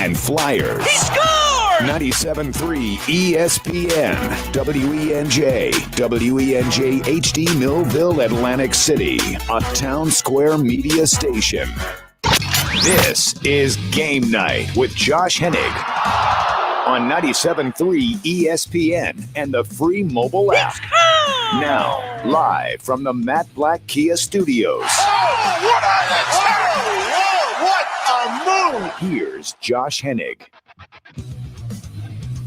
and Flyers. He scored! 97.3 ESPN, WENJ, WENJ HD Millville, Atlantic City, a Town Square media station. This is Game Night with Josh Hennig on 97.3 ESPN and the free mobile app. Now, live from the Matt Black Kia Studios. Oh, what a move! Here's Josh Hennig.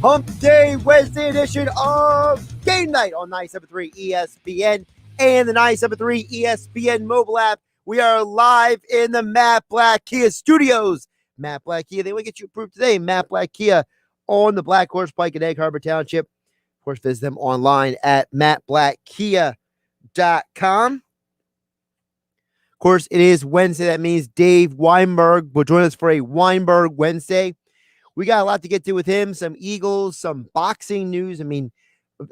Hump Day Wednesday edition of Game Night on 97.3 ESPN and the 97.3 ESPN mobile app. We are live in the Matt Black Kia Studios. Matt Black Kia, they will get you approved today. Matt Black Kia on the Black Horse Pike in Egg Harbor Township. Of course, visit them online at mattblackkia.com. Of course, it is Wednesday. That means Dave Weinberg will join us for a Weinberg Wednesday. We got a lot to get to with him, some Eagles, some boxing news. I mean,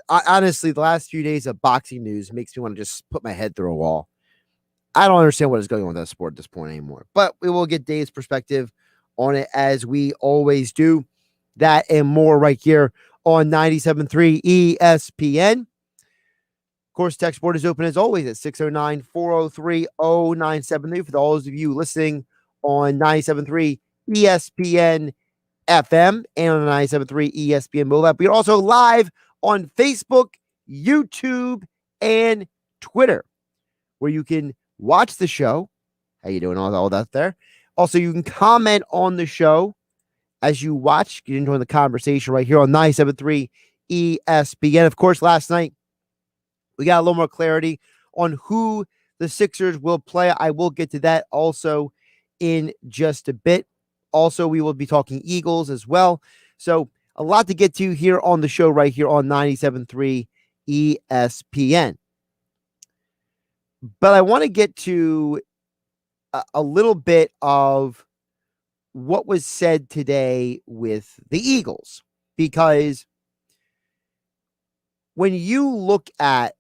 honestly, the last few days of boxing news makes me want to just put my head through a wall. I don't understand what is going on with that sport at this point anymore. But we will get Dave's perspective on it as we always do. That and more right here on 97.3 ESPN. Of course, text board is open as always at 609-403-0973 for those of you listening on 97.3 ESPN FM and on the 97.3 ESPN mobile app. We are also live on Facebook, YouTube, and Twitter, where you can watch the show. How you doing? All that there. Also, you can comment on the show as you watch. You can join the conversation right here on 97.3 ESPN. Of course, last night, we got a little more clarity on who the Sixers will play. I will get to that also in just a bit. Also, we will be talking Eagles as well. So a lot to get to here on the show right here on 97.3 ESPN. But I want to get to a little bit of what was said today with the Eagles. Because when you look at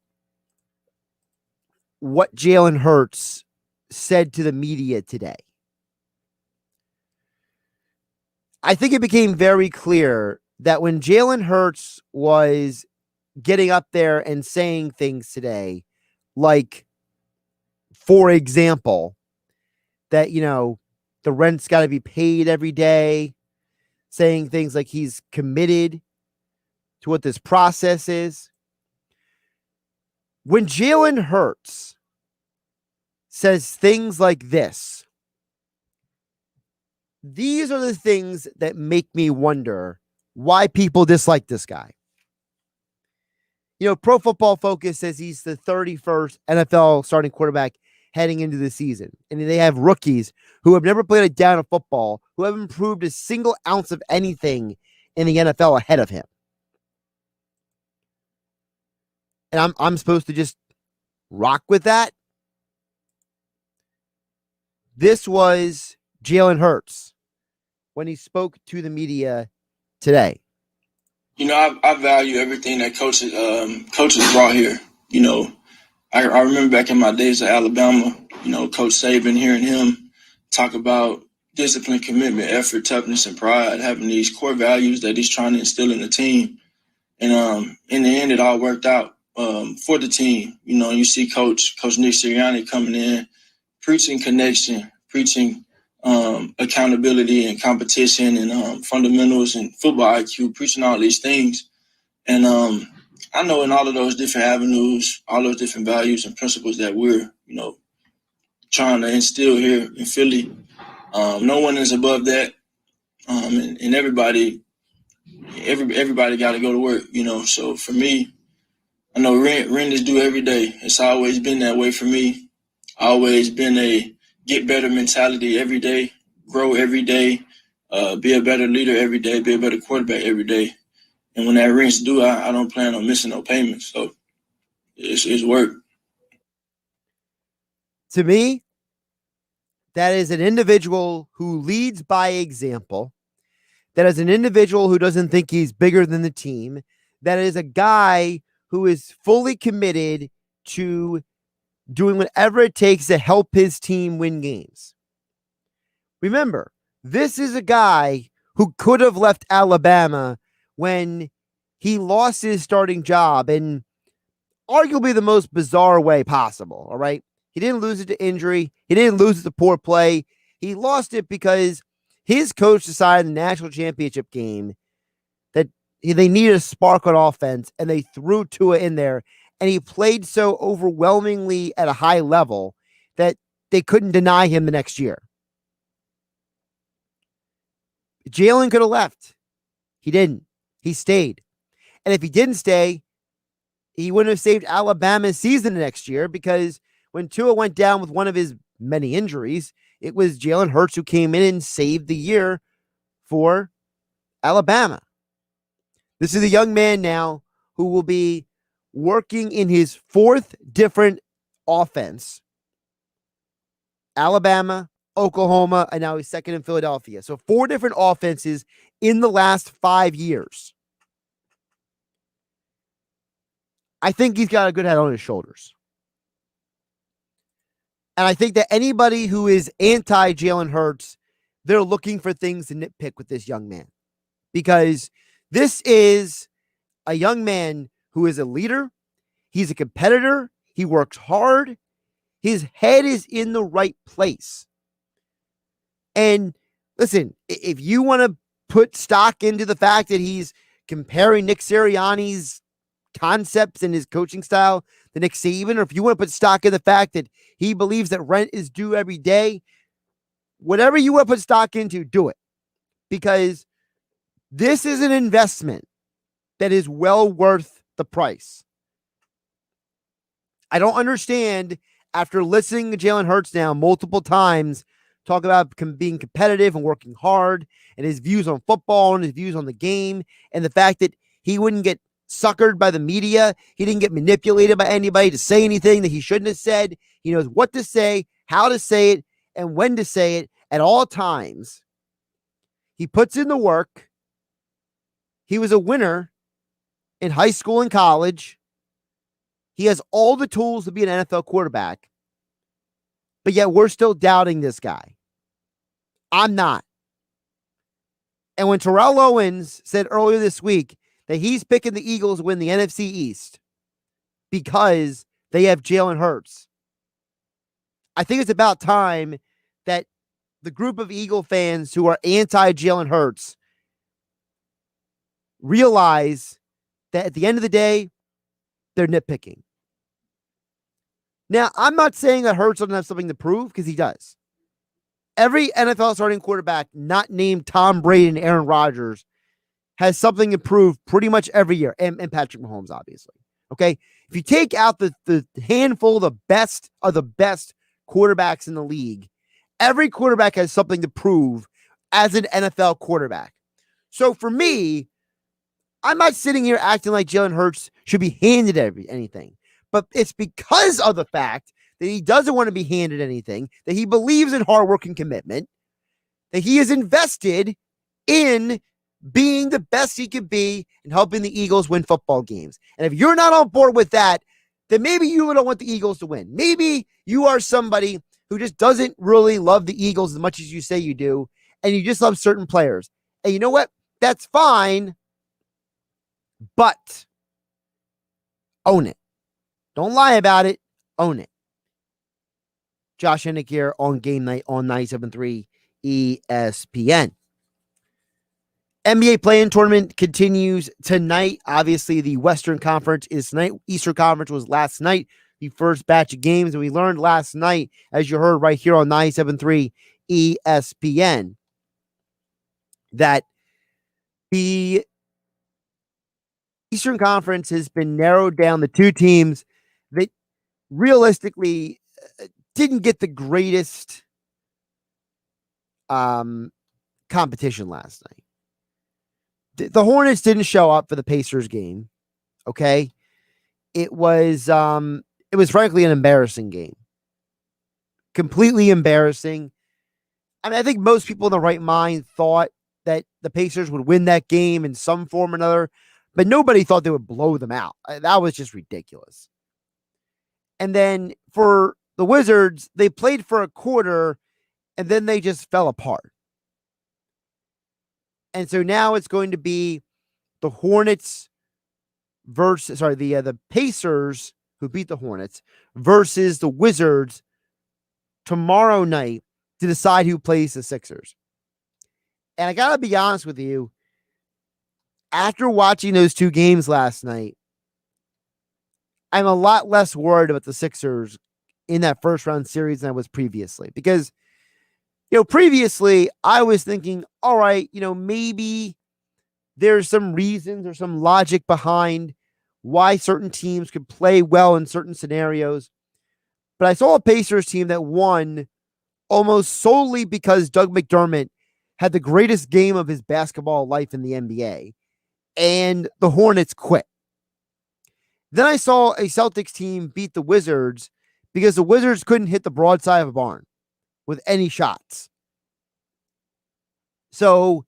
what Jalen Hurts said to the media today, I think it became very clear that when Jalen Hurts was getting up there and saying things today, like, for example, that, you know, the rent's got to be paid every day, saying things like he's committed to what this process is. When Jalen Hurts says things like this, these are the things that make me wonder why people dislike this guy. You know, Pro Football Focus says he's the 31st NFL starting quarterback heading into the season. And they have rookies who have never played a down of football, who haven't improved a single ounce of anything in the NFL ahead of him. And I'm supposed to just rock with that? This was Jalen Hurts when he spoke to the media today. You know, I value everything that coaches brought here. You know, I remember back in my days at Alabama, you know, Coach Saban, hearing him talk about discipline, commitment, effort, toughness, and pride, having these core values that he's trying to instill in the team. And in the end, it all worked out for the team. You know, you see Coach Nick Sirianni coming in, preaching connection, preaching accountability and competition and fundamentals and football IQ, preaching all these things. And I know in all of those different avenues, all those different values and principles that we're, you know, trying to instill here in Philly, no one is above that. And everybody got to go to work, you know. So for me, I know rent is due every day. It's always been that way for me. Always been a get better mentality every day, grow every day, be a better leader every day, be a better quarterback every day. And when that rent's due, I don't plan on missing no payments. So it's work. To me, that is an individual who leads by example. That is an individual who doesn't think he's bigger than the team. That is a guy who is fully committed to doing whatever it takes to help his team win games. Remember, this is a guy who could have left Alabama when he lost his starting job in arguably the most bizarre way possible. All right. He didn't lose it to injury. He didn't lose it to poor play. He lost it because his coach decided in the national championship game that they needed a spark on offense, and they threw Tua in there, and he played so overwhelmingly at a high level that they couldn't deny him the next year. Jalen could have left. He didn't. He stayed. And if he didn't stay, he wouldn't have saved Alabama's season the next year, because when Tua went down with one of his many injuries, it was Jalen Hurts who came in and saved the year for Alabama. This is a young man now who will be working in his fourth different offense. Alabama, Oklahoma, and now he's second in Philadelphia. So 4 different offenses in the last 5 years. I think he's got a good head on his shoulders. And I think that anybody who is anti-Jalen Hurts, they're looking for things to nitpick with this young man. Because this is a young man who is a leader. He's a competitor. He works hard. His head is in the right place. And listen, if you want to put stock into the fact that he's comparing Nick Sirianni's concepts and his coaching style to Nick Saban, or if you want to put stock in the fact that he believes that rent is due every day, whatever you want to put stock into, do it. Because this is an investment that is well worth the price. I don't understand, after listening to Jalen Hurts now multiple times talk about being competitive and working hard, and his views on football and his views on the game, and the fact that he wouldn't get suckered by the media. He didn't get manipulated by anybody to say anything that he shouldn't have said. He knows what to say, how to say it, and when to say it at all times. He puts in the work. He was a winner in high school and college. He has all the tools to be an NFL quarterback. But yet we're still doubting this guy. I'm not. And when Terrell Owens said earlier this week that he's picking the Eagles to win the NFC East because they have Jalen Hurts, I think it's about time that the group of Eagle fans who are anti-Jalen Hurts realize that at the end of the day, they're nitpicking. Now, I'm not saying that Hurts doesn't have something to prove, because he does. Every NFL starting quarterback not named Tom Brady and Aaron Rodgers has something to prove pretty much every year. And Patrick Mahomes, obviously. Okay? If you take out the handful of the best quarterbacks in the league, every quarterback has something to prove as an NFL quarterback. So for me, I'm not sitting here acting like Jalen Hurts should be handed anything. But it's because of the fact that he doesn't want to be handed anything, that he believes in hard work and commitment, that he is invested in being the best he could be and helping the Eagles win football games. And if you're not on board with that, then maybe you don't want the Eagles to win. Maybe you are somebody who just doesn't really love the Eagles as much as you say you do, and you just love certain players. And you know what? That's fine, but own it. Don't lie about it. Own it. Josh Hennig here on Game Night on 97.3 ESPN. NBA play-in tournament continues tonight. Obviously, the Western Conference is tonight. Eastern Conference was last night, the first batch of games. And we learned last night, as you heard right here on 97.3 ESPN, that the Eastern Conference has been narrowed down to 2 teams that realistically didn't get the greatest competition last night. The Hornets didn't show up for the Pacers game. Okay. It was frankly an embarrassing game. Completely embarrassing. I mean, I think most people in the right mind thought that the Pacers would win that game in some form or another, but nobody thought they would blow them out. That was just ridiculous. And then for the Wizards, they played for a quarter and then they just fell apart. And so now it's going to be the Hornets the Pacers, who beat the Hornets, versus the Wizards tomorrow night to decide who plays the Sixers. And I got to be honest with you, after watching those two games last night, I'm a lot less worried about the Sixers in that first round series than I was previously. Because, previously I was thinking, all right, maybe there's some reasons or some logic behind why certain teams could play well in certain scenarios. But I saw a Pacers team that won almost solely because Doug McDermott had the greatest game of his basketball life in the NBA, and the Hornets quit. Then I saw a Celtics team beat the Wizards because the Wizards couldn't hit the broadside of a barn with any shots. So,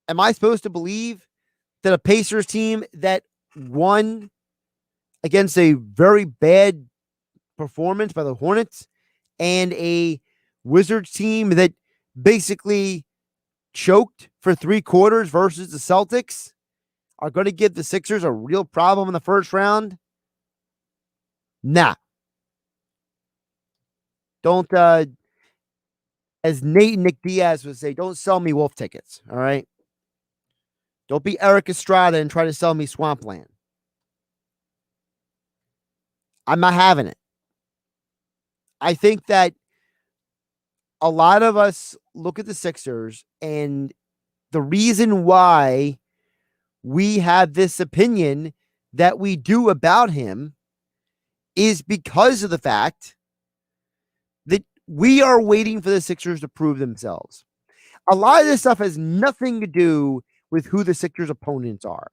am I supposed to believe that a Pacers team that won against a very bad performance by the Hornets and a Wizards team that basically choked for 3 quarters versus the Celtics are going to give the Sixers a real problem in the first round? Nah. Don't, as Nate and Nick Diaz would say, don't sell me wolf tickets, all right? Don't be Eric Estrada and try to sell me Swampland. I'm not having it. I think that a lot of us look at the Sixers, and the reason why we have this opinion that we do about him is because of the fact that we are waiting for the Sixers to prove themselves. A lot of this stuff has nothing to do with who the Sixers' opponents are.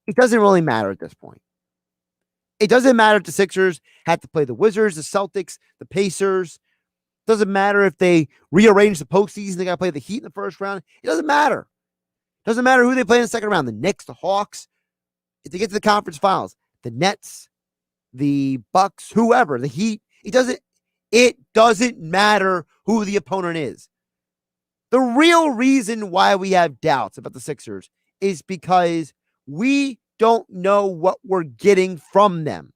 It doesn't really matter at this point. It doesn't matter if the Sixers had to play the Wizards, the Celtics, the Pacers. It doesn't matter if they rearrange the postseason. They got to play the Heat in the first round. It doesn't matter. It doesn't matter who they play in the second round. The Knicks, the Hawks. If they get to the conference finals, the Nets, the Bucks, whoever, the Heat. It doesn't matter who the opponent is. The real reason why we have doubts about the Sixers is because we don't know what we're getting from them.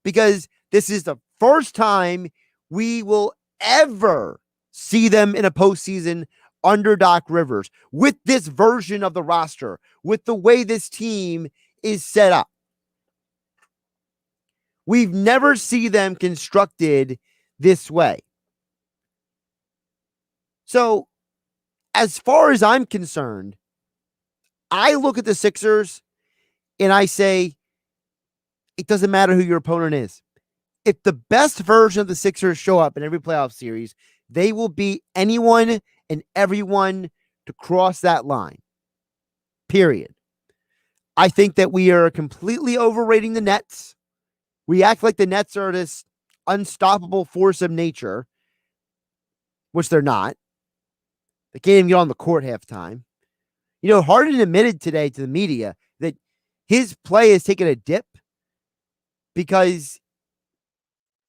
Because this is the first time we will ever see them in a postseason under Doc Rivers with this version of the roster, with the way this team is set up. We've never seen them constructed this way. So, as far as I'm concerned, I look at the Sixers and I say, it doesn't matter who your opponent is. If the best version of the Sixers show up in every playoff series, they will beat anyone and everyone to cross that line. Period. I think that we are completely overrating the Nets. We act like the Nets are this unstoppable force of nature, which they're not. They can't even get on the court half the time. Harden admitted today to the media that his play has taken a dip because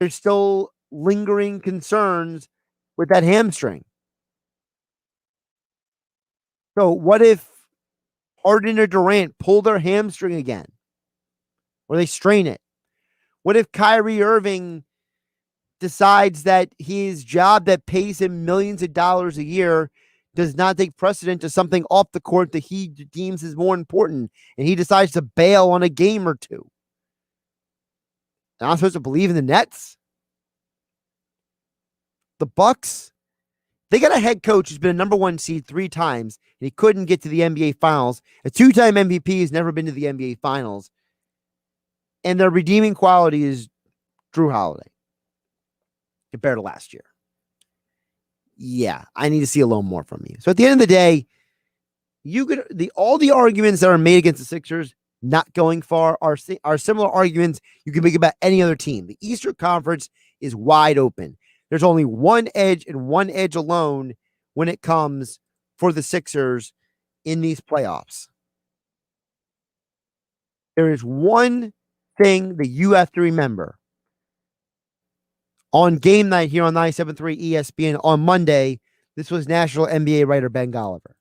there's still lingering concerns with that hamstring. So what if Harden or Durant pull their hamstring again? Or they strain it? What if Kyrie Irving decides that his job that pays him millions of dollars a year does not take precedent to something off the court that he deems is more important, and he decides to bail on a game or two? And I'm supposed to believe in the Nets? The Bucks, they got a head coach who's been a number 1 seed 3 times, and he couldn't get to the NBA Finals. A 2-time MVP has never been to the NBA Finals. And their redeeming quality is Drew Holiday compared to last year. Yeah, I need to see a little more from you. So at the end of the day, all the arguments that are made against the Sixers not going far are similar arguments you can make about any other team. The Eastern Conference is wide open. There's only one edge and one edge alone when it comes for the Sixers in these playoffs. There is one thing that you have to remember. On game night here on 97.3 ESPN on Monday, this was National NBA writer Ben Golliver.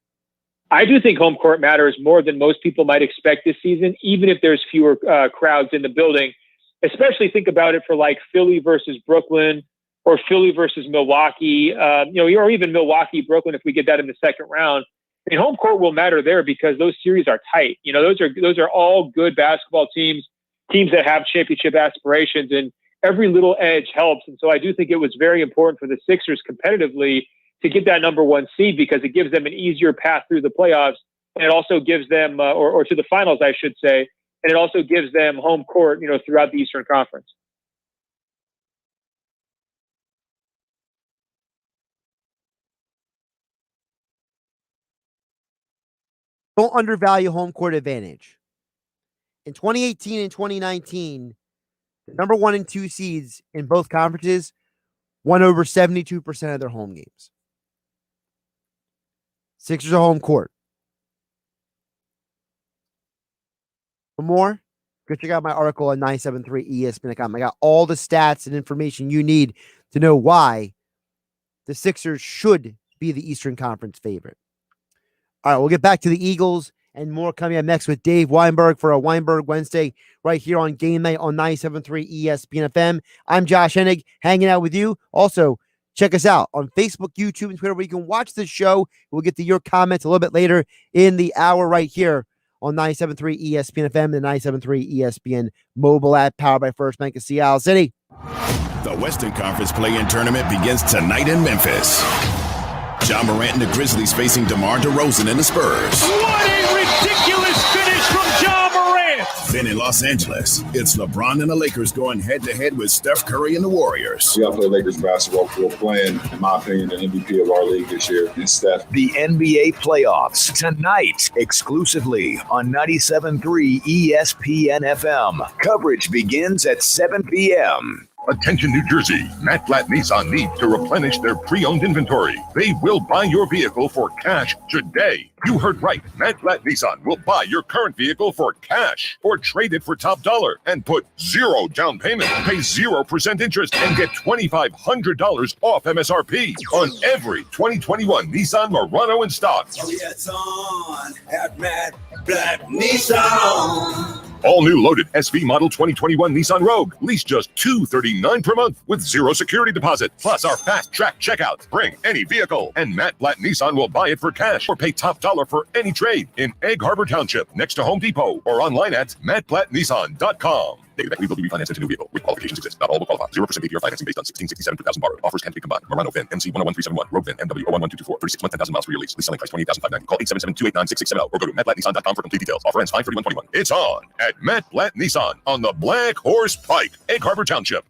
I do think home court matters more than most people might expect this season, even if there's fewer crowds in the building. Especially think about it for like Philly versus Brooklyn or Philly versus Milwaukee, or even Milwaukee, Brooklyn, if we get that in the second round. I mean, home court will matter there because those series are tight. Those are all good basketball teams that have championship aspirations, and every little edge helps. And so I do think it was very important for the Sixers competitively to get that number one seed because it gives them an easier path through the playoffs. And it also gives them, or to the finals, I should say, and it also gives them home court, throughout the Eastern Conference. Don't undervalue home court advantage. In 2018 and 2019, the number 1 and 2 seeds in both conferences won over 72% of their home games. Sixers are home court. For more, go check out my article on 973ESPN.com. I got all the stats and information you need to know why the Sixers should be the Eastern Conference favorite. All right, we'll get back to the Eagles and more coming up next with Dave Weinberg for a Weinberg Wednesday right here on GameNight on 97.3 ESPN FM. I'm Josh Hennig, hanging out with you. Also, check us out on Facebook, YouTube, and Twitter where you can watch the show. We'll get to your comments a little bit later in the hour right here on 97.3 ESPN FM, the 97.3 ESPN mobile app powered by First Bank of Seattle City. The Western Conference play-in tournament begins tonight in Memphis. Ja Morant and the Grizzlies facing DeMar DeRozan and the Spurs. What a ridiculous finish from Ja Morant! Then in Los Angeles, it's LeBron and the Lakers going head-to-head with Steph Curry and the Warriors. We got to play Lakers basketball. We're playing, in my opinion, the MVP of our league this year. It's Steph. The NBA playoffs tonight, exclusively on 97.3 ESPN FM. Coverage begins at 7 p.m. Attention New Jersey, Matt Blatt Nissan needs to replenish their pre-owned inventory. They will buy your vehicle for cash today. You heard right. Matt Blatt Nissan will buy your current vehicle for cash or trade it for top dollar and put zero down payment, pay 0% interest, and get $2,500 off MSRP on every 2021 Nissan Murano in stock. Oh, yeah, it's on at Matt Blatt Nissan. All new loaded SV model 2021 Nissan Rogue. Lease just $239 per month with zero security deposit. Plus our fast track checkout. Bring any vehicle and Matt Blatt Nissan will buy it for cash or pay top dollar for any trade in Egg Harbor Township next to Home Depot or online at mattblattnissan.com. David Beckley will be refinanced into new vehicle. With qualifications exist. Not all will qualify. 0% APR financing based on 1667 per thousand borrowed. Offers can be combined. Murano VIN MC 101371. Rogue VIN MW 011224. 36 months, 10,000 miles for your lease. Lease selling price $28,590. Call 877-289-6670 or go to mattblattnissan.com for complete details. Offer ends 5/31/21. It's on at Matt Blatt Nissan on the Black Horse Pike, Egg Harbor Township.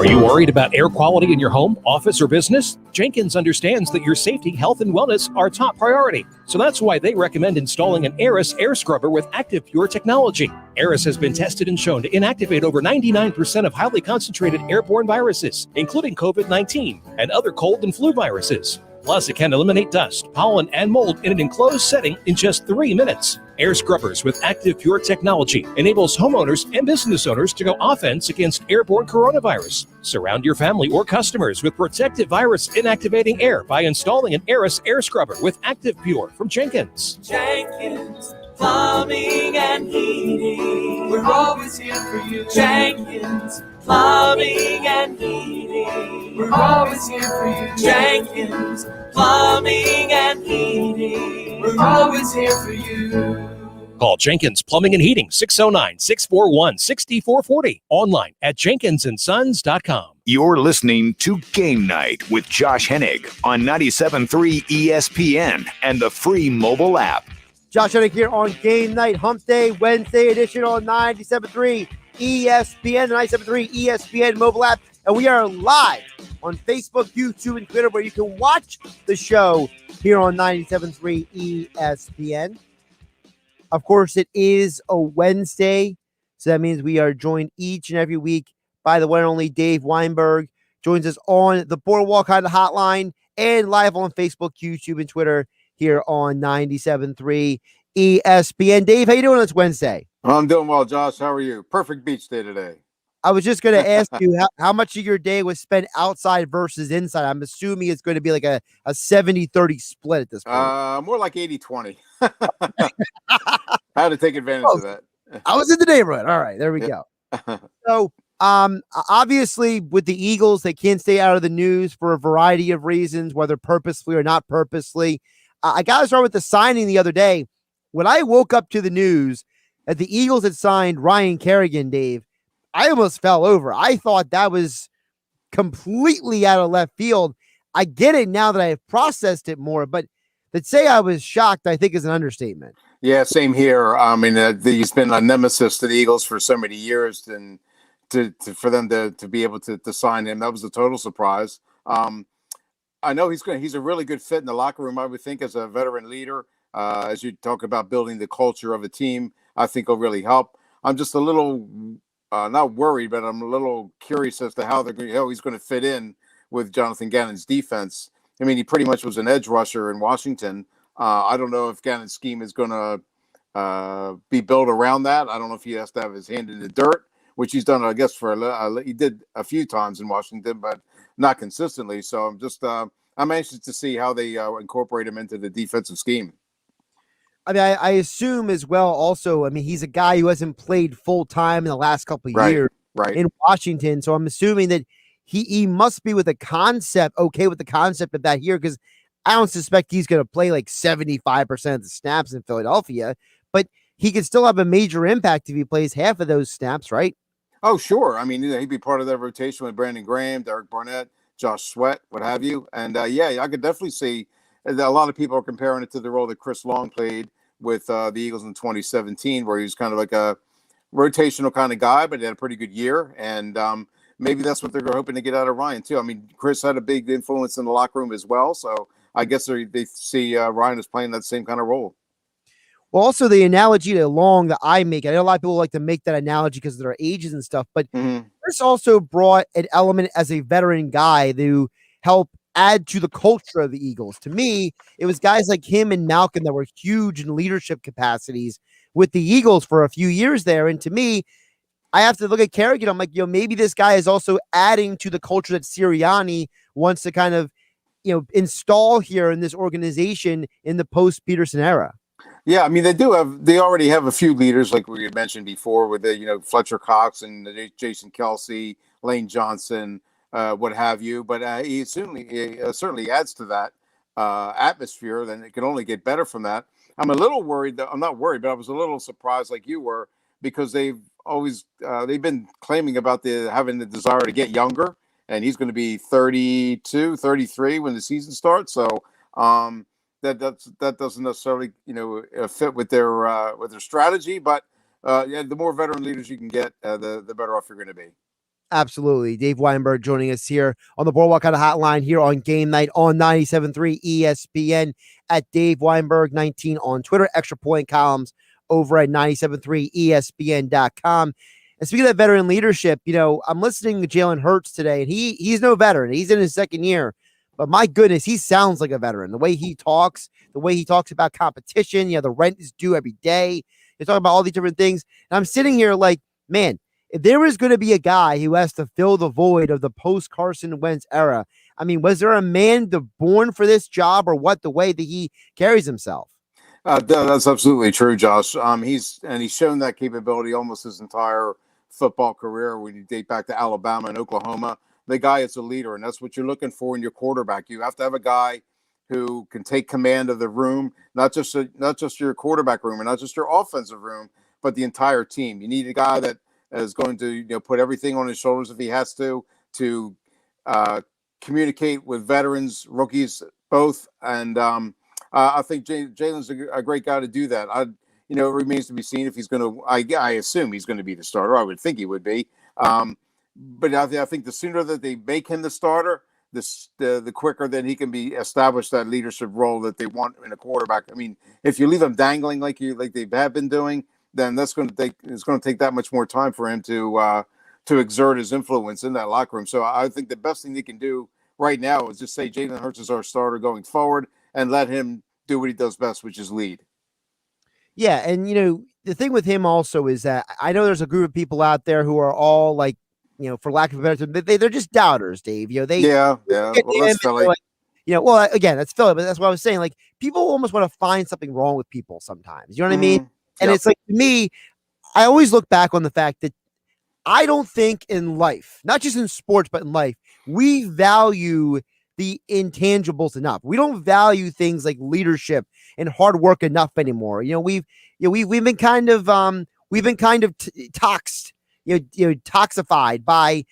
Are you worried about air quality in your home, office, or business? Jenkins understands that your safety, health, and wellness are top priority. So that's why they recommend installing an Aris air scrubber with Active Pure technology. Aris has been tested and shown to inactivate over 99% of highly concentrated airborne viruses, including COVID-19 and other cold and flu viruses. Plus, it can eliminate dust, pollen, and mold in an enclosed setting in just 3 minutes. Air scrubbers with Active Pure technology enables homeowners and business owners to go offense against airborne coronavirus. Surround your family or customers with protective virus inactivating air by installing an Aris air scrubber with Active Pure from Jenkins. Jenkins Plumbing and Heating. We're always here for you. Jenkins Plumbing and Heating. We're always here for you. Jenkins Plumbing and Heating. We're always here for you. Call Jenkins Plumbing and Heating, 609-641-6440. Online at jenkinsandsons.com. You're listening to Game Night with Josh Hennig on 97.3 ESPN and the free mobile app. Josh Hennig here on Game Night, Hump Day, Wednesday edition on 97.3 ESPN, the 97.3 ESPN mobile app. And we are live on Facebook, YouTube, and Twitter, where you can watch the show here on 97.3 ESPN. Of course, it is a Wednesday, so that means we are joined each and every week by the one and only Dave Weinberg. Joins us on the Boardwalk Hotline and live on Facebook, YouTube, and Twitter here on 97.3 ESPN. Dave, how you doing on this Wednesday? I'm doing well, Josh. How are you? Perfect beach day today. I was just going to ask you how much of your day was spent outside versus inside. I'm assuming it's going to be like a 70-30 split at this point. More like 80-20. I had to take advantage of that. I was in the neighborhood. All right, there we go. So, obviously, with the Eagles, they can't stay out of the news for a variety of reasons, whether purposely or not purposely. I got to start with the signing the other day. When I woke up to the news that the Eagles had signed Ryan Kerrigan, Dave, I almost fell over. I thought that was completely out of left field. I get it now that I have processed it more, but to say I was shocked, I think is an understatement. Yeah, same here. I mean, he's been a nemesis to the Eagles for so many years, and for them to be able to sign him, that was a total surprise. I know he's a really good fit in the locker room, I would think, as a veteran leader. As you talk about building the culture of a team, I think will really help. I'm just a little not worried, but I'm a little curious as to how he's going to fit in with Jonathan Gannon's defense. I mean, he pretty much was an edge rusher in Washington. I don't know if Gannon's scheme is going to be built around that. I don't know if he has to have his hand in the dirt, which he's done, I guess, he did a few times in Washington, but not consistently. So I'm anxious to see how they incorporate him into the defensive scheme. I mean, I assume as well also, I mean, he's a guy who hasn't played full time in the last couple of years in Washington. So I'm assuming that he must be with the concept of that here, because I don't suspect he's going to play like 75% of the snaps in Philadelphia, but he could still have a major impact if he plays half of those snaps, right? Oh, sure. I mean, he'd be part of that rotation with Brandon Graham, Derek Barnett, Josh Sweat, what have you. And I could definitely see that a lot of people are comparing it to the role that Chris Long played with the Eagles in 2017, where he was kind of like a rotational kind of guy, but he had a pretty good year. And maybe that's what they're hoping to get out of Ryan, too. I mean, Chris had a big influence in the locker room as well. So I guess they see Ryan as playing that same kind of role. Well, also the analogy to Long that I make, I know a lot of people like to make that analogy because of their ages and stuff, but Chris also brought an element as a veteran guy to help add to the culture of the Eagles. To me, it was guys like him and Malcolm that were huge in leadership capacities with the Eagles for a few years there. And to me, I have to look at Kerrigan. I'm like, maybe this guy is also adding to the culture that Sirianni wants to kind of, install here in this organization in the post-Peterson era. Yeah, I mean, they already have a few leaders, like we had mentioned before, with Fletcher Cox and Jason Kelsey, Lane Johnson, what have you. But he certainly adds to that atmosphere. Then it can only get better from that. I'm a little worried. I'm not worried, but I was a little surprised, like you were, because they've been claiming about having the desire to get younger, and he's going to be 32, 33 when the season starts. So that doesn't necessarily fit with their strategy. But the more veteran leaders you can get, the better off you're going to be. Absolutely. Dave Weinberg joining us here on the Boardwalk Out Hotline here on Game Night on 97.3 ESPN at Dave Weinberg 19 on Twitter. Extra point columns over at 97.3ESPN.com. And speaking of veteran leadership, I'm listening to Jalen Hurts today, and he's no veteran. He's in his second year. But my goodness, he sounds like a veteran. The way he talks about competition, the rent is due every day. He's talking about all these different things. And I'm sitting here like, man, if there was going to be a guy who has to fill the void of the post-Carson Wentz era, I mean, was there a man born for this job, or what, the way that he carries himself? That's absolutely true, Josh. He's shown that capability almost his entire football career. When you date back to Alabama and Oklahoma, the guy is a leader, and that's what you're looking for in your quarterback. You have to have a guy who can take command of the room, not just your quarterback room and not just your offensive room, but the entire team. You need a guy that is going to put everything on his shoulders if he has to communicate with veterans, rookies, both. And I think Jalen's a great guy to do that. It remains to be seen if he's going to. I assume he's going to be the starter. I would think he would be. But I think the sooner that they make him the starter, the quicker then he can be established that leadership role that they want in a quarterback. I mean, if you leave him dangling like they have been doing, then it's going to take that much more time for him to exert his influence in that locker room. So I think the best thing they can do right now is just say Jalen Hurts is our starter going forward and let him do what he does best, which is lead. Yeah, and the thing with him also is that I know there's a group of people out there who are all like, for lack of a better term, they're just doubters, Dave. Well, that's Philly. Well, again, that's Philly, but that's what I was saying. Like, people almost want to find something wrong with people sometimes. You know what I mean? And it's like, to me, I always look back on the fact that I don't think in life, not just in sports, but in life, we value the intangibles enough. We don't value things like leadership and hard work enough anymore. We've been kind of toxified by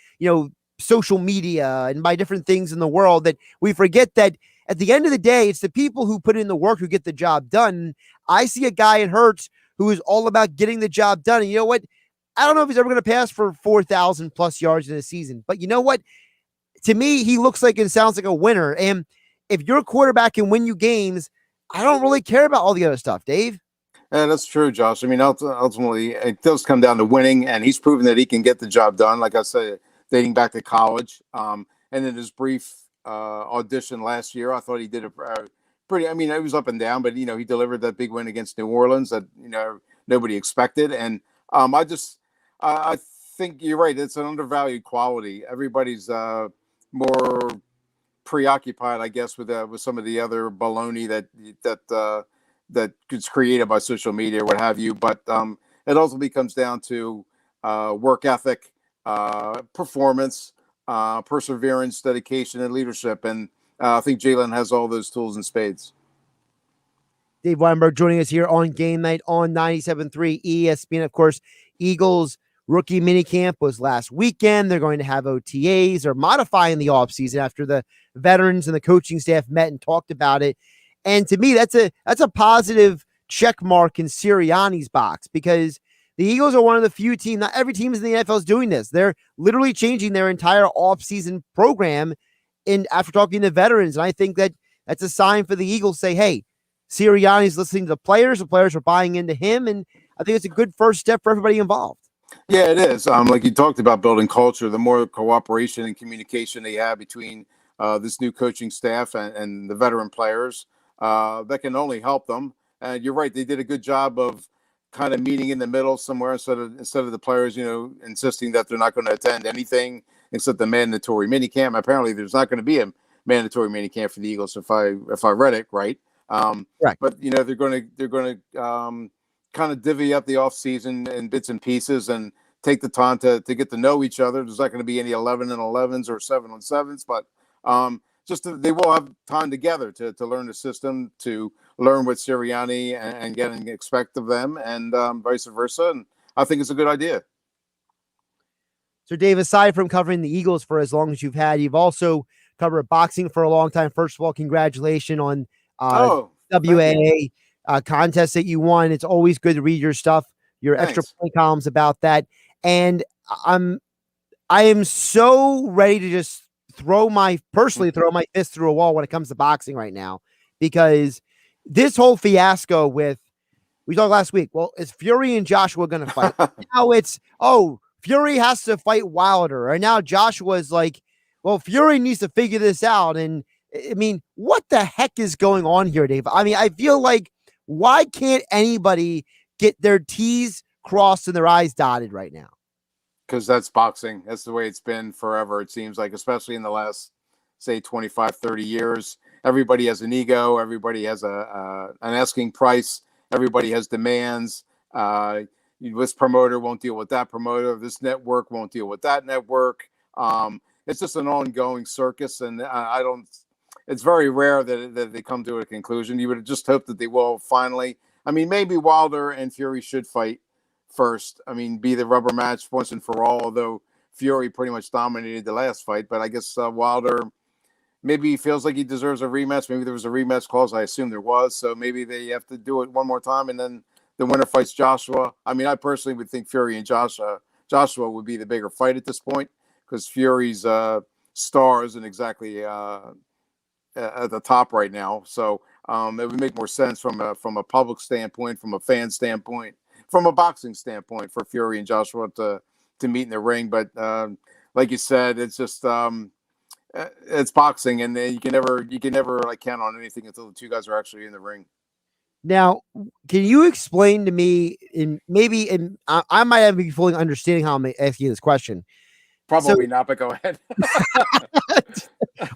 social media and by different things in the world, that we forget that at the end of the day, it's the people who put in the work who get the job done. I see a guy in Hurts who is all about getting the job done. And you know what? I don't know if he's ever going to pass for 4,000 plus yards in a season, but you know what? To me, he looks like and sounds like a winner. And if your quarterback can win you games, I don't really care about all the other stuff, Dave. Yeah, that's true, Josh. I mean, ultimately, it does come down to winning, and he's proven that he can get the job done. Like I said, dating back to college, and in his brief audition last year, I thought he did a pretty. I mean, it was up and down, but he delivered that big win against New Orleans that nobody expected, and I think you're right. It's an undervalued quality. Everybody's more preoccupied, I guess, with some of the other baloney that gets created by social media or what have you. But it ultimately comes down to work ethic, performance, perseverance, dedication, and leadership. And I think Jalen has all those tools in spades. Dave Weinberg joining us here on Game Night on 97.3 ESPN. Of course, Eagles rookie minicamp was last weekend. They're going to have OTAs or modifying the offseason after the veterans and the coaching staff met and talked about it. And to me, that's a positive check mark in Sirianni's box, because the Eagles are one of the few teams, not every team in the NFL is doing this. They're literally changing their entire offseason program after talking to veterans. And I think that's a sign for the Eagles to say, hey, Sirianni's listening to the players are buying into him. And I think it's a good first step for everybody involved. Yeah, it is. Like you talked about building culture, the more cooperation and communication they have between this new coaching staff and the veteran players, that can only help them. And you're right; they did a good job of kind of meeting in the middle somewhere instead of the players, insisting that they're not going to attend anything except the mandatory minicamp. Apparently, there's not going to be a mandatory minicamp for the Eagles, if I read it right. Right. But they're going to kind of divvy up the offseason in bits and pieces and take the time to get to know each other. There's not going to be any 11-on-11s or 7-on-7s, but they will have time together to learn the system, to learn what Sirianni and get and expect of them, and vice versa. And I think it's a good idea. So, Dave, aside from covering the Eagles for as long as you've also covered boxing for a long time. First of all, congratulations on WAA contest that you won. It's always good to read your stuff, your extra point columns about that. And I am so ready to just throw my fist through a wall when it comes to boxing right now, because this whole fiasco with, we talked last week, well, is Fury and Joshua going to fight? Now it's, Fury has to fight Wilder. And now Joshua's like, well, Fury needs to figure this out. And I mean, what the heck is going on here, Dave? I mean, I feel like, why can't anybody get their T's crossed and their I's dotted right now? Because that's boxing. That's the way it's been forever, it seems like, especially in the last, say, 25, 30 years. Everybody has an ego. Everybody has an asking price. Everybody has demands. This promoter won't deal with that promoter. This network won't deal with that network. It's just an ongoing circus, and I don't. It's very rare that they come to a conclusion. You would just hope that they will finally. I mean, maybe Wilder and Fury should fight first. I mean, be the rubber match once and for all. Although Fury pretty much dominated the last fight, but I guess Wilder. Maybe he feels like he deserves a rematch. Maybe there was a rematch clause. I assume there was. So maybe they have to do it one more time, and then the winner fights Joshua. I mean, I personally would think Fury and Joshua would be the bigger fight at this point, because Fury's star isn't exactly at the top right now. So it would make more sense from a public standpoint, from a fan standpoint, from a boxing standpoint, for Fury and Joshua to meet in the ring. But like you said, it's just it's boxing, and you can never like count on anything until the two guys are actually in the ring. Now, can you explain to me, I might have be fully understanding how I'm asking you this question. Probably not, but go ahead.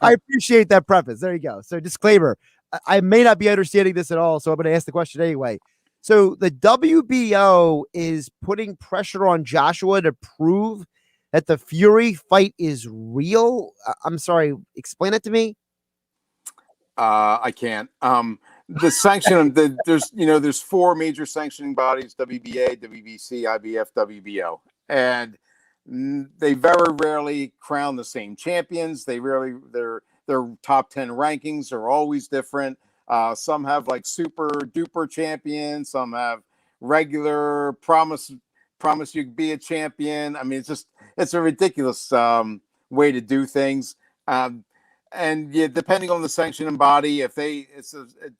I appreciate that preface. There you go. So disclaimer, I may not be understanding this at all, so I'm going to ask the question anyway. So the WBO is putting pressure on Joshua to prove that the Fury fight is real. I'm sorry. Explain it to me. I can't. The sanction, there's four major sanctioning bodies: WBA, WBC, IBF, WBO, and they very rarely crown the same champions. Their top 10 rankings are always different. Some have like super duper champions. Some have regular promise you could be a champion. I mean, it's a ridiculous way to do things. And yeah, depending on the sanctioning body, it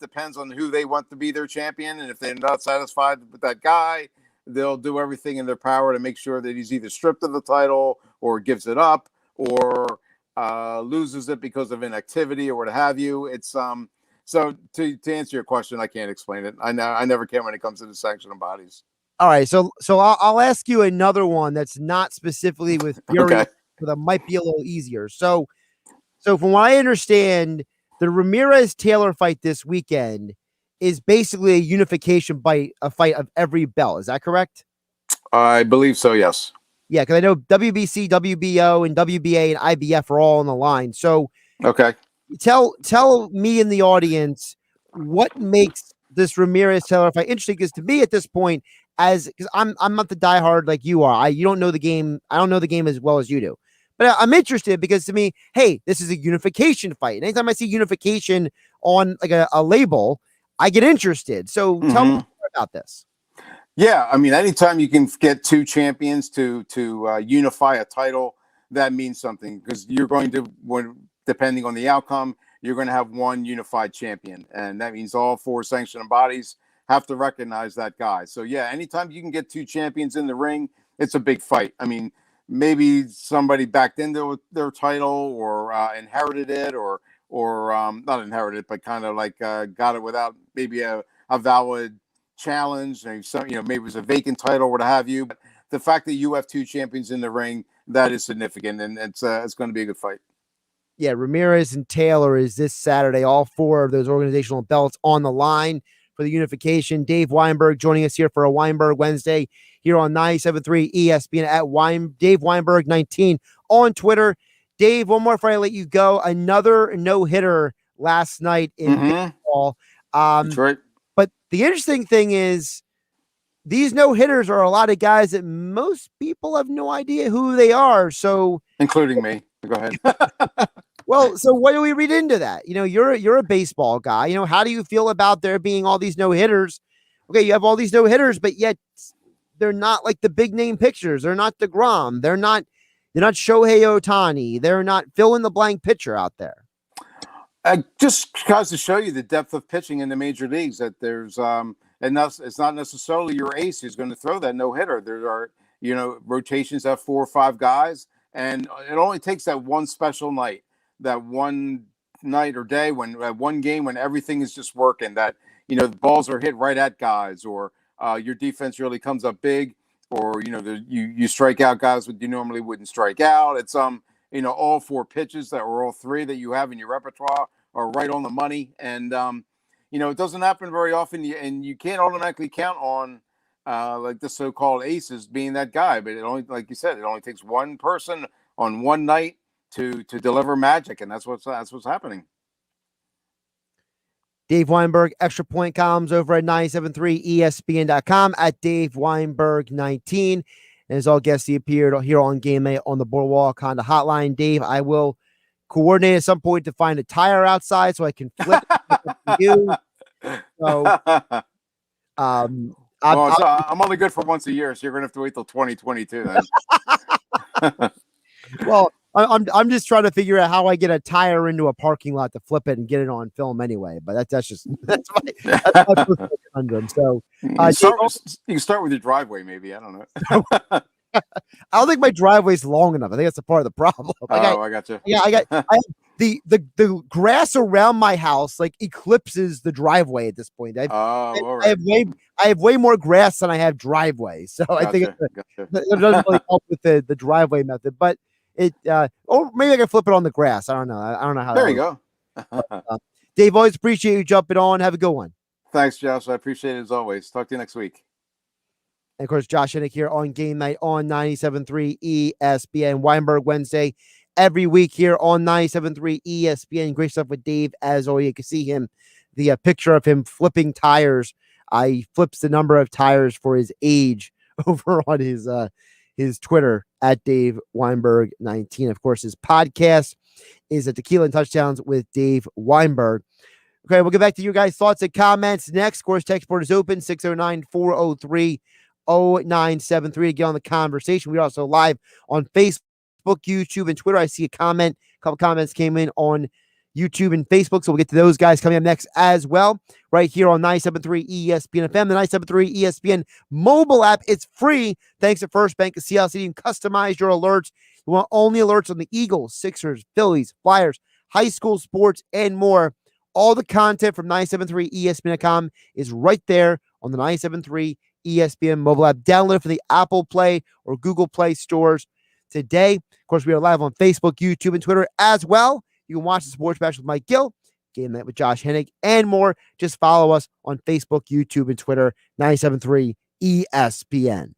depends on who they want to be their champion. And if they're not satisfied with that guy, they'll do everything in their power to make sure that he's either stripped of the title or gives it up or loses it because of inactivity or what have you. It's so to answer your question, I can't explain it. I never can when it comes to the sanctioning bodies. All right, so I'll ask you another one that's not specifically with Fury, Okay. but that might be a little easier. So from what I understand, the Ramirez-Taylor fight this weekend is basically a unification fight, a fight of every belt. Is that correct? I believe so, yes. Yeah, because I know WBC, WBO, and WBA and IBF are all on the line. So Okay. tell me and the audience what makes this Ramirez-Taylor fight interesting, because to me at this point, because I'm not the diehard like you are. You don't know the game. I don't know the game as well as you do. But I'm interested because to me, hey, this is a unification fight. And anytime I see unification on like a label, I get interested. So tell me more about this. Yeah, I mean, anytime you can get two champions to unify a title, that means something, because you're going to, depending on the outcome, you're going to have one unified champion, and that means all four sanctioning bodies have to recognize that guy. So yeah, anytime you can get two champions in the ring, it's a big fight. I mean, maybe somebody backed into their title or inherited it, or not inherited, but kind of like got it without maybe a valid challenge. Maybe maybe it was a vacant title, what have you. But the fact that you have two champions in the ring, that is significant, and it's going to be a good fight. Yeah, Ramirez and Taylor is this Saturday. All four of those organizational belts on the line for the unification. Dave Weinberg joining us here for a Weinberg Wednesday here on 97.3 ESPN at Dave Weinberg 19 on Twitter. Dave, one more before I let you go. Another no-hitter last night in baseball. That's right. But the interesting thing is these no-hitters are a lot of guys that most people have no idea who they are. So, including me. Go ahead. Well, so what do we read into that? You're a baseball guy. How do you feel about there being all these no-hitters? Okay, you have all these no-hitters, but yet they're not like the big name pictures. They're not DeGrom. They're not, They're not Shohei Ohtani. They're not fill in the blank pitcher out there. Just because to show you the depth of pitching in the major leagues, that there's and it's not necessarily your ace who's going to throw that no hitter. There are rotations of 4 or 5 guys, and it only takes that one special night, that one night or day when one game when everything is just working. That the balls are hit right at guys, or your defense really comes up big, or you strike out guys that you normally wouldn't strike out. It's all 4 pitches or all 3 that you have in your repertoire are right on the money. And, it doesn't happen very often. And you can't automatically count on like the so-called aces being that guy. But it only, like you said, it only takes one person on one night to deliver magic. And that's what's happening. Dave Weinberg, Extra Point columns over at 973ESPN.com at Dave Weinberg 19. And as all guests, he appeared here on GameNight on the Boardwalk Honda Hotline. Dave, I will coordinate at some point to find a tire outside so I can flip it you. So, I'm only good for once a year, so you're going to have to wait till 2022 then. Well, I'm just trying to figure out how I get a tire into a parking lot to flip it and get it on film anyway. But that's my conundrum. So you can start with your driveway, maybe. I don't know. I don't think my driveway's long enough. I think that's a part of the problem. I got you. Yeah, I have the grass around my house like eclipses the driveway at this point. All right. I have way more grass than I have driveway. So I think it doesn't really help with the driveway method, but or maybe I can flip it on the grass. I don't know. I don't know how. There you go. Dave, always appreciate you jumping on. Have a good one. Thanks, Josh. I appreciate it as always. Talk to you next week. And of course, Josh Hennig here on GameNight on 97.3 ESPN. Weinberg Wednesday every week here on 97.3 ESPN. Great stuff with Dave. As always, you can see him, the picture of him flipping tires. He flips the number of tires for his age over on his Twitter at Dave Weinberg 19. Of course, his podcast is at Tequila and Touchdowns with Dave Weinberg. Okay, we'll get back to you guys' thoughts and comments next. Of course, text board is open 609-403-0973 to get on the conversation. We're also live on Facebook, YouTube, and Twitter. I see a couple comments came in on YouTube and Facebook, so we'll get to those guys coming up next as well, right here on 97.3 ESPN FM, the 97.3 ESPN mobile app. It's free thanks to First Bank of CLC. You can customize your alerts. You want only alerts on the Eagles, Sixers, Phillies, Flyers, high school sports, and more. All the content from 97.3 ESPN.com is right there on the 97.3 ESPN mobile app. Download it from the Apple Play or Google Play stores today. Of course, we are live on Facebook, YouTube, and Twitter as well. You can watch the Sports Bash with Mike Gill, Game Night with Josh Hennig, and more. Just follow us on Facebook, YouTube, and Twitter, 97.3 ESPN.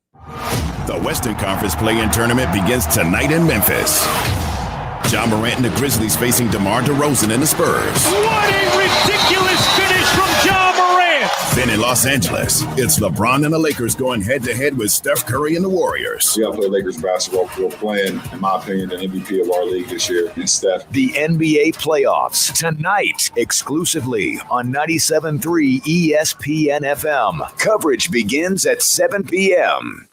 The Western Conference Play-In Tournament begins tonight in Memphis. John Morant and the Grizzlies facing DeMar DeRozan and the Spurs. What a ridiculous finish from John Morant! Then in Los Angeles, it's LeBron and the Lakers going head-to-head with Steph Curry and the Warriors. We got to play Lakers basketball. We're playing, in my opinion, the MVP of our league this year in Steph. The NBA playoffs tonight, exclusively on 97.3 ESPN FM. Coverage begins at 7 p.m.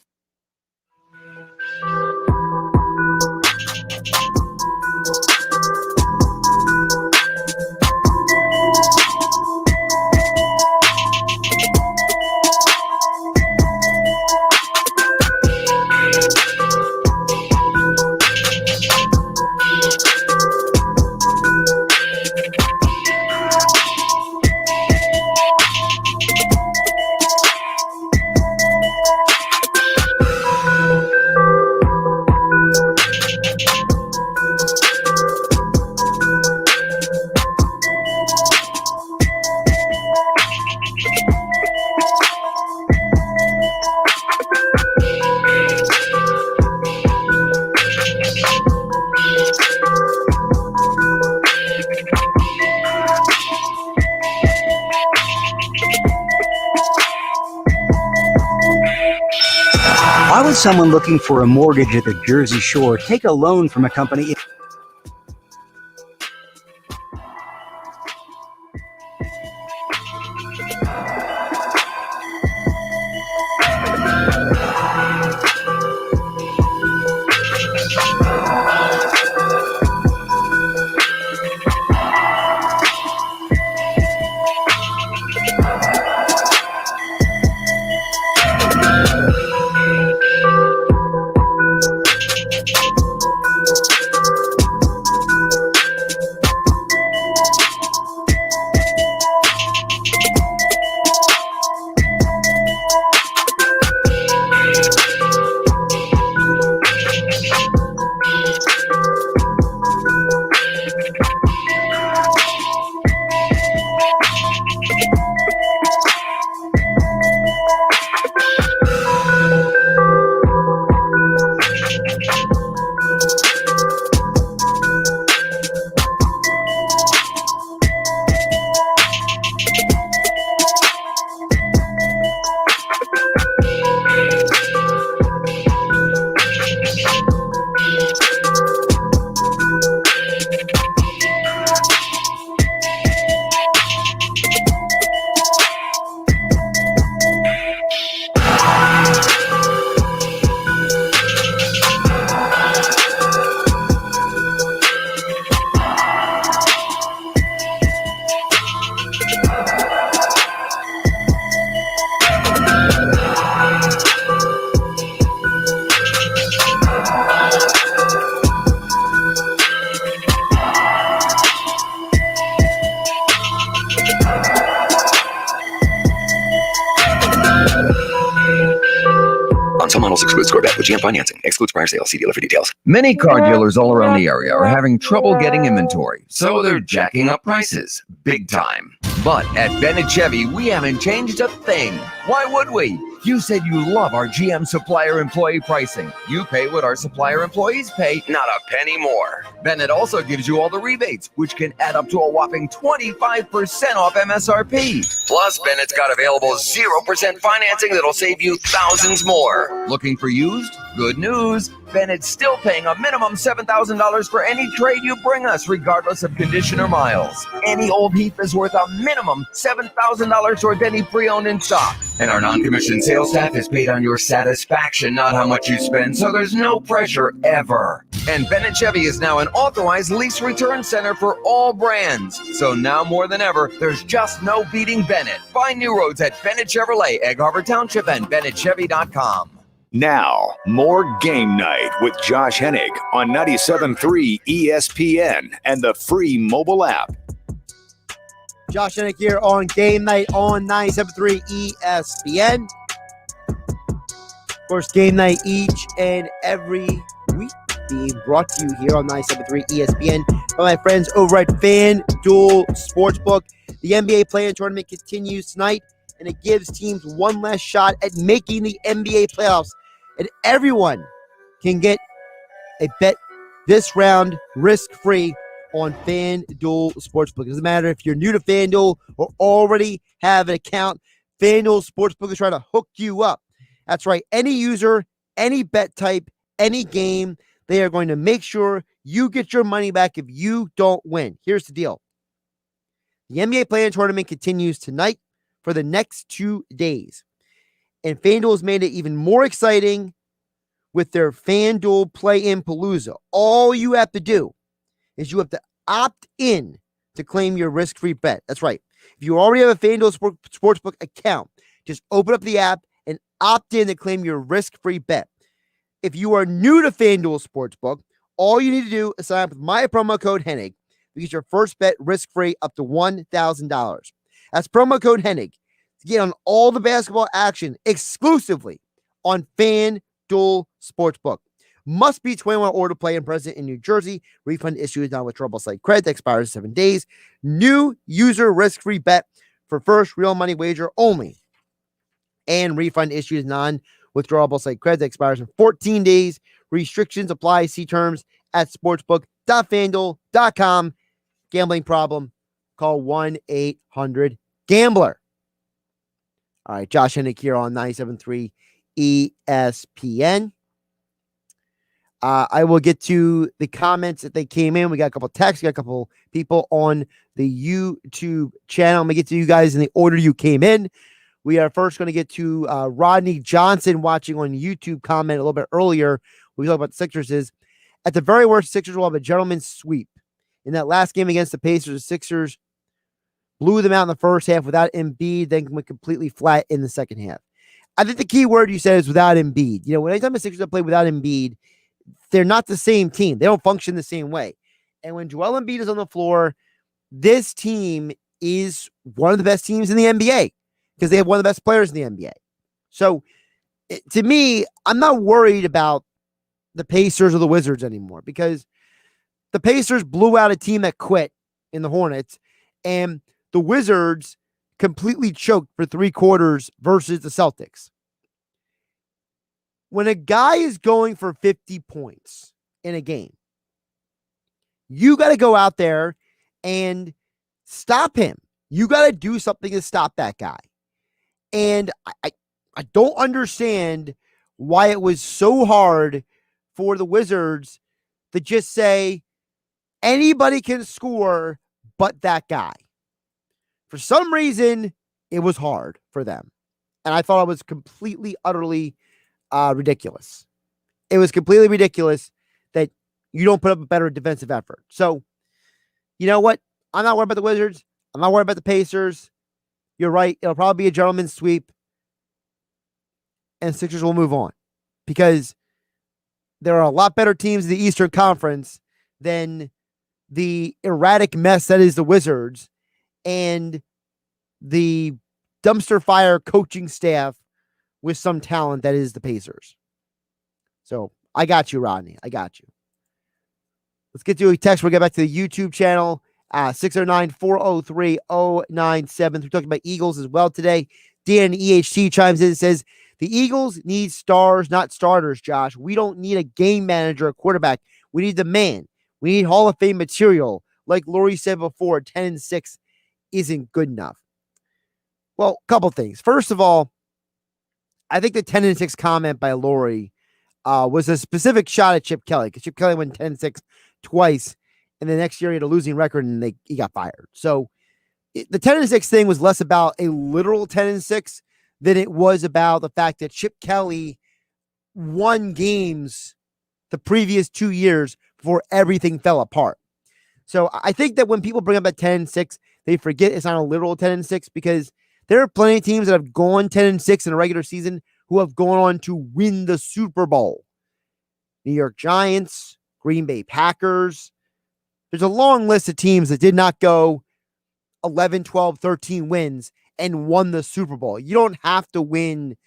Why would someone looking for a mortgage at the Jersey Shore take a loan from a company? On some models, excludes score bet with GM financing. Excludes prior sales. See dealer for details. Many car dealers all around the area are having trouble getting inventory, so they're jacking up prices big time. But at Bennett Chevy, we haven't changed a thing. Why would we? You said you love our GM supplier employee pricing. You pay what our supplier employees pay, not a penny more. Bennett also gives you all the rebates, which can add up to a whopping 25% off MSRP. Plus, Bennett's got available 0% financing that'll save you thousands more. Looking for used? Good news. Bennett's still paying a minimum $7,000 for any trade you bring us, regardless of condition or miles. Any old Heath is worth a minimum $7,000 towards any pre-owned in stock. And our non-commissioned sales staff is paid on your satisfaction, not how much you spend, so there's no pressure ever. And Bennett Chevy is now an authorized lease return center for all brands. So now more than ever, there's just no beating Bennett. Find new roads at Bennett Chevrolet, Egg Harbor Township, and BennettChevy.com. Now, more Game Night with Josh Hennig on 97.3 ESPN and the free mobile app. Josh Hennig here on Game Night on 97.3 ESPN. Of course, Game Night each and every week being brought to you here on 97.3 ESPN by my friends over at FanDuel Sportsbook. The NBA play-in tournament continues tonight, and it gives teams one last shot at making the NBA playoffs. And everyone can get a bet this round risk-free on FanDuel Sportsbook. It doesn't matter if you're new to FanDuel or already have an account. FanDuel Sportsbook is trying to hook you up. That's right. Any user, any bet type, any game, they are going to make sure you get your money back if you don't win. Here's the deal. The NBA play-in tournament continues tonight for the next 2 days. And FanDuel has made it even more exciting with their FanDuel Play-In Palooza. All you have to do is you have to opt in to claim your risk-free bet. That's right. If you already have a FanDuel Sportsbook account, just open up the app and opt in to claim your risk-free bet. If you are new to FanDuel Sportsbook, all you need to do is sign up with my promo code Hennig to get your first bet risk-free up to $1,000. That's promo code Hennig to get on all the basketball action exclusively on FanDuel Sportsbook. Must be 21 or to play and present in New Jersey. Refund issued now with trouble site credit. Expires in 7 days. New user risk-free bet for first real money wager only. And refund issued non-withdrawable site credit. Expires in 14 days. Restrictions apply. See terms at sportsbook.fanduel.com. Gambling problem? Call 1-800-GAMBLER. All right, Josh Hennig here on 97.3 ESPN. I will get to the comments that they came in. We got a couple texts. We got a couple people on the YouTube channel. I'm going to get to you guys in the order you came in. We are first going to get to Rodney Johnson watching on YouTube comment a little bit earlier. We talked about the Sixers is, at the very worst, Sixers will have a gentleman's sweep. In that last game against the Pacers, the Sixers blew them out in the first half without Embiid, then went completely flat in the second half. I think the key word you said is without Embiid. You know, anytime the Sixers have played without Embiid, they're not the same team. They don't function the same way. And when Joel Embiid is on the floor, this team is one of the best teams in the NBA because they have one of the best players in the NBA. So, to me, I'm not worried about the Pacers or the Wizards anymore because the Pacers blew out a team that quit in the Hornets, and the Wizards completely choked for 3 quarters versus the Celtics. When a guy is going for 50 points in a game, you got to go out there and stop him. You got to do something to stop that guy. And I don't understand why it was so hard for the Wizards to just say anybody can score but that guy. For some reason, it was hard for them. And I thought it was completely, utterly ridiculous. It was completely ridiculous that you don't put up a better defensive effort. So, you know what? I'm not worried about the Wizards. I'm not worried about the Pacers. You're right. It'll probably be a gentleman's sweep. and Sixers will move on because there are a lot better teams in the Eastern Conference than the erratic mess that is the Wizards and the dumpster fire coaching staff with some talent that is the Pacers. So I got you, Rodney. I got you. Let's get to a text. We'll get back to the YouTube channel. 609-403-0973. We're talking about Eagles as well today. Dan EHT chimes in and says, the Eagles need stars, not starters, Josh. We don't need a game manager, a quarterback. We need the man. We need Hall of Fame material. Like Lori said before, 10-6 isn't good enough. Well, a couple things. First of all, I think the 10-6 comment by Lori was a specific shot at Chip Kelly because Chip Kelly went 10-6 twice, and the next year he had a losing record and he got fired. So the 10-6 thing was less about a literal 10-6 than it was about the fact that Chip Kelly won games the previous 2 years before everything fell apart. So I think that when people bring up that 10-6, they forget it's not a literal 10-6 because there are plenty of teams that have gone 10-6 in a regular season who have gone on to win the Super Bowl. New York Giants, Green Bay Packers. There's a long list of teams that did not go 11, 12, 13 wins and won the Super Bowl. You don't have to win.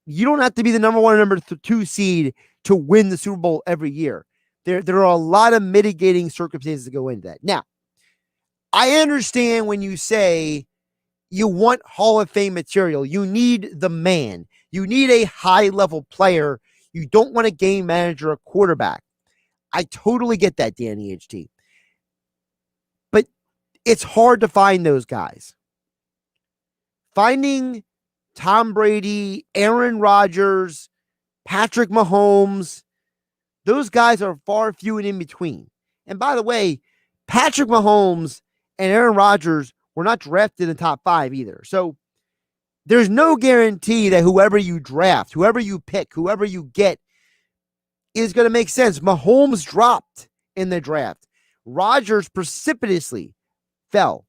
You don't have to be the number one or number two seed to win the Super Bowl every year. There are a lot of mitigating circumstances that go into that. Now, I understand when you say you want Hall of Fame material. You need the man. You need a high-level player. You don't want a game manager, a quarterback. I totally get that, Danny HT. But it's hard to find those guys. Finding Tom Brady, Aaron Rodgers, Patrick Mahomes, those guys are far few and in between. And by the way, Patrick Mahomes and Aaron Rodgers were not drafted in the top 5 either. So there's no guarantee that whoever you draft, whoever you pick, whoever you get is going to make sense. Mahomes dropped in the draft. Rodgers precipitously fell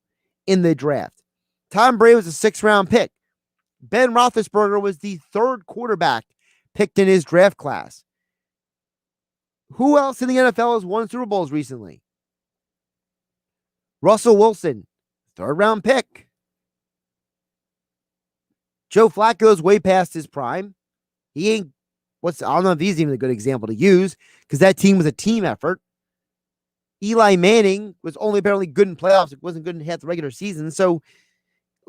in the draft. Tom Brady was a 6th-round pick. Ben Roethlisberger was the 3rd quarterback picked in his draft class. Who else in the NFL has won Super Bowls recently? Russell Wilson, 3rd-round pick. Joe Flacco's way past his prime. He ain't, I don't know if he's even a good example to use because that team was a team effort. Eli Manning was only apparently good in playoffs. It wasn't good in half the regular season. So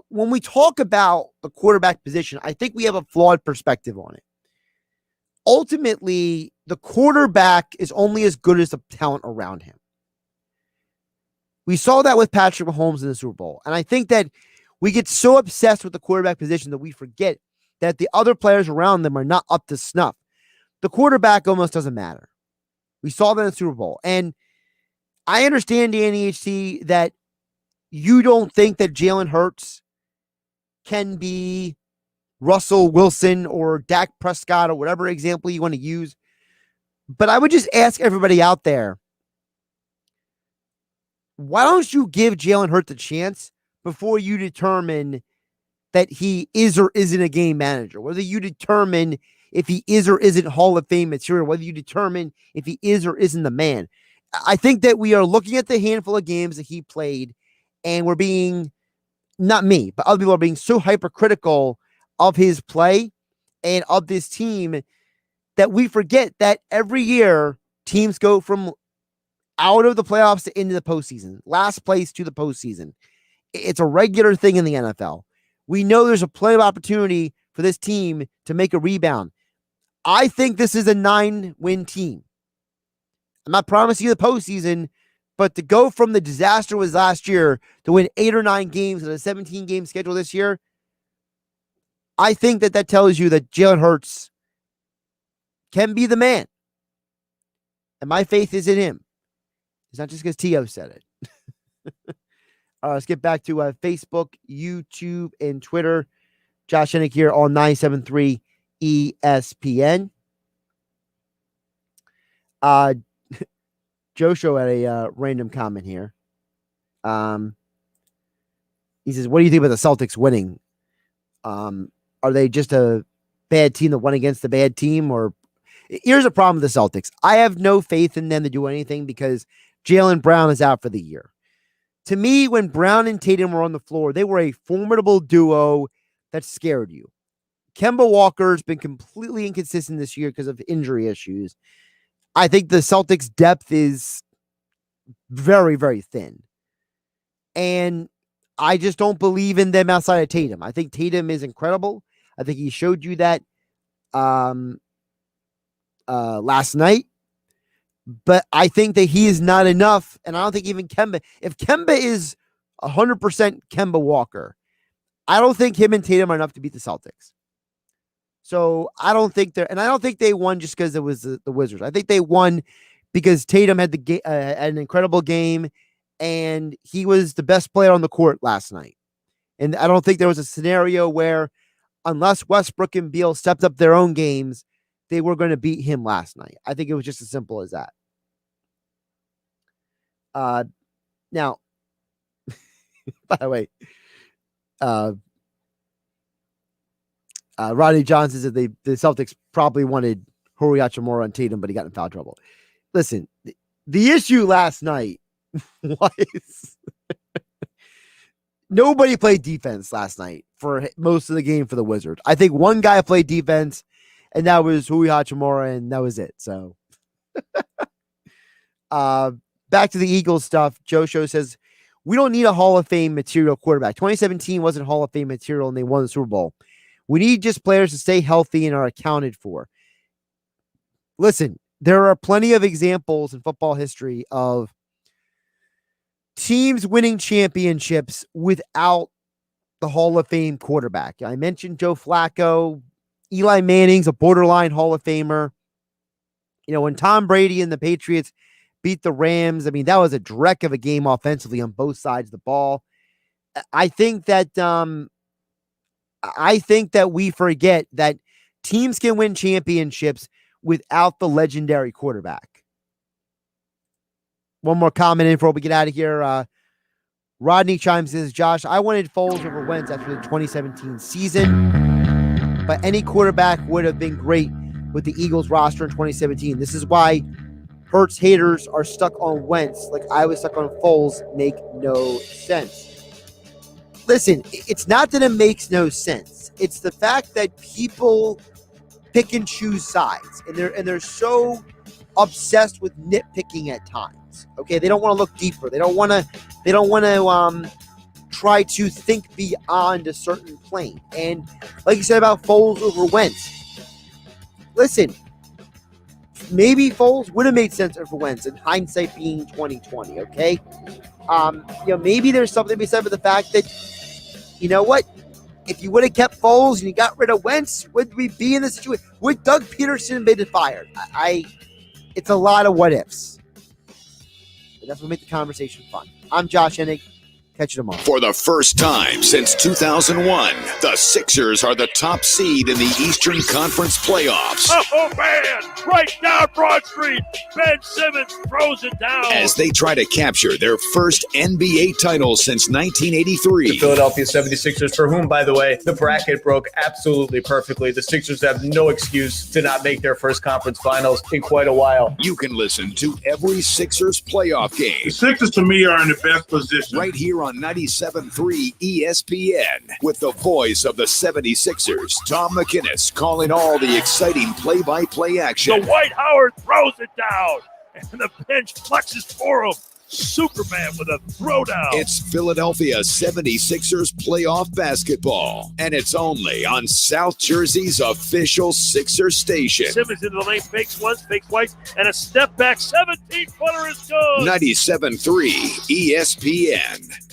when we talk about the quarterback position, I think we have a flawed perspective on it. Ultimately, the quarterback is only as good as the talent around him. We saw that with Patrick Mahomes in the Super Bowl. And I think that we get so obsessed with the quarterback position that we forget that the other players around them are not up to snuff. The quarterback almost doesn't matter. We saw that in the Super Bowl. And I understand, Danny HC, that you don't think that Jalen Hurts can be Russell Wilson or Dak Prescott or whatever example you want to use. But I would just ask everybody out there, why don't you give Jalen Hurts a chance before you determine that he is or isn't a game manager? Whether you determine if he is or isn't Hall of Fame material, whether you determine if he is or isn't the man. I think that we are looking at the handful of games that he played, and we're being, not me, but other people are being so hypercritical of his play and of this team that we forget that every year teams go from out of the playoffs to into the postseason, last place to the postseason. It's a regular thing in the NFL. We know there's a plenty of opportunity for this team to make a rebound. I think this is a 9-win team. I'm not promising you the postseason, but to go from the disaster was last year to win 8 or 9 games in a 17-game schedule this year, I think that tells you that Jalen Hurts can be the man. And my faith is in him. It's not just because Tio said it. Let's get back to Facebook, YouTube, and Twitter. Josh Hennig here on 973 ESPN. Joshua had a random comment here. He says, what do you think about the Celtics winning? Are they just a bad team that won against the bad team. Or here's a problem with the Celtics. I have no faith in them to do anything because Jaylen Brown is out for the year. To me, when Brown and Tatum were on the floor, they were a formidable duo that scared you. Kemba Walker's been completely inconsistent this year because of injury issues. I think the Celtics' depth is very, very thin. And I just don't believe in them outside of Tatum. I think Tatum is incredible. I think he showed you that last night. But I think that he is not enough. And I don't think even Kemba, if Kemba is 100% Kemba Walker, I don't think him and Tatum are enough to beat the Celtics. So I don't think and I don't think they won just because it was the Wizards. I think they won because Tatum had an incredible game and he was the best player on the court last night. And I don't think there was a scenario where, unless Westbrook and Beal stepped up their own games, they were going to beat him last night. I think it was just as simple as that. Now, by the way, Rodney Johnson said the Celtics probably wanted Rui Hachimura on Tatum, but he got in foul trouble. Listen, the issue last night was nobody played defense last night for most of the game for the Wizards. I think one guy played defense, and that was Rui Hachimura, and that was it. So, back to the Eagles stuff. Joe Show says, we don't need a Hall of Fame material quarterback. 2017 wasn't Hall of Fame material, and they won the Super Bowl. We need just players to stay healthy and are accounted for. Listen, there are plenty of examples in football history of teams winning championships without the Hall of Fame quarterback. I mentioned Joe Flacco. Eli Manning's a borderline Hall of Famer. You know, when Tom Brady and the Patriots beat the Rams, I mean, that was a dreck of a game offensively on both sides of the ball. I think that we forget that teams can win championships without the legendary quarterback. One more comment in before we get out of here. Rodney chimes in, says, Josh, I wanted Foles over Wentz after the 2017 season, but any quarterback would have been great with the Eagles roster in 2017. This is why Hurts haters are stuck on Wentz like I was stuck on Foles. Make no sense. Listen, it's not that it makes no sense. It's the fact that people pick and choose sides, and they're so obsessed with nitpicking at times. Okay, they don't want to look deeper. They don't want to try to think beyond a certain plane. And like you said about Foles over Wentz, listen, maybe Foles would have made sense for Wentz, in hindsight being 2020. Okay, maybe there's something to be said for the fact that, you know what? If you would have kept Foles and you got rid of Wentz, would we be in this situation? Would Doug Peterson been fired? It's a lot of what ifs. But that's what make the conversation fun. I'm Josh Hennig. Catch you tomorrow. For the first time since 2001, the Sixers are the top seed in the Eastern Conference playoffs. Oh, man! Right down Broad Street! Ben Simmons throws it down! As they try to capture their first NBA title since 1983. The Philadelphia 76ers, for whom, by the way, the bracket broke absolutely perfectly. The Sixers have no excuse to not make their first conference finals in quite a while. You can listen to every Sixers playoff game. The Sixers, to me, are in the best position. Right here on 97.3 ESPN with the voice of the 76ers, Tom McInnes, calling all the exciting play-by-play action. The Dwight Howard throws it down, and the bench flexes for him. Superman with a throwdown. It's Philadelphia 76ers playoff basketball, and it's only on South Jersey's official Sixers station. Simmons into the lane, fakes once, fakes twice, and a step back 17-footer is good. 97.3 ESPN.